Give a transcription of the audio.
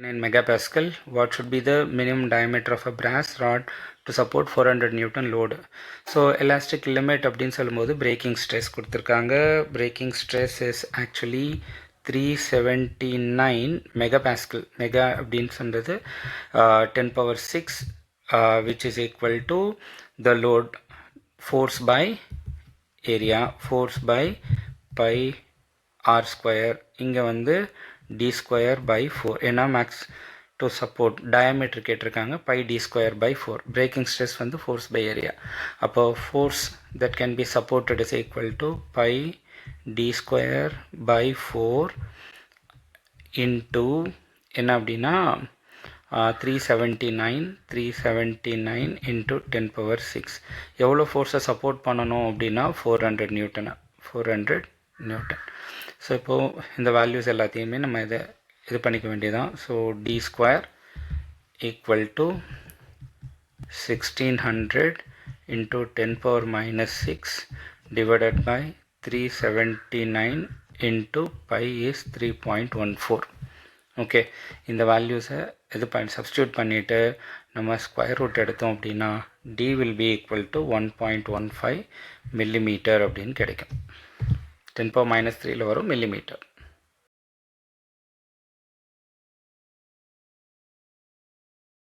9 megapascal. What should be the minimum diameter of a brass rod to support 400 Newton load? So elastic limit அப்படின்னு சொல்லும்போது breaking stress கொடுத்துருக்காங்க. Breaking stress is actually 379 megapascal. Mega அப்படின்னு சொல்றது 10 power 6 which is equal to the load force by area, force by pi r square. இங்கே வந்து d square by 4 ஏன்னா max to support diameter கேட்டிருக்காங்க pi d square by 4. breaking stress வந்து force by area. அப்போ force that can be supported is equal to pi d square by 4 into என்ன அப்படின்னா 379 into 10 power 6. எவ்வளோ ஃபோர்ஸை support பண்ணணும் அப்படின்னா 400 நியூட்டன். ஸோ இப்போது இந்த வேல்யூஸ் எல்லாத்தையுமே நம்ம இது பண்ணிக்க வேண்டியதான். So D square equal to 1600 into 10 power minus 6 divided by 379 into pi is 3.14. Okay, இந்த வேல்யூஸை சப்ஸ்டியூட் பண்ணிவிட்டு நம்ம ஸ்கொயர் ரூட் எடுத்தோம் அப்படின்னா d will be equal to 1.15 millimeter அப்படின்னு கிடைக்கும். 10 power minus 3ல வரும் millimeter.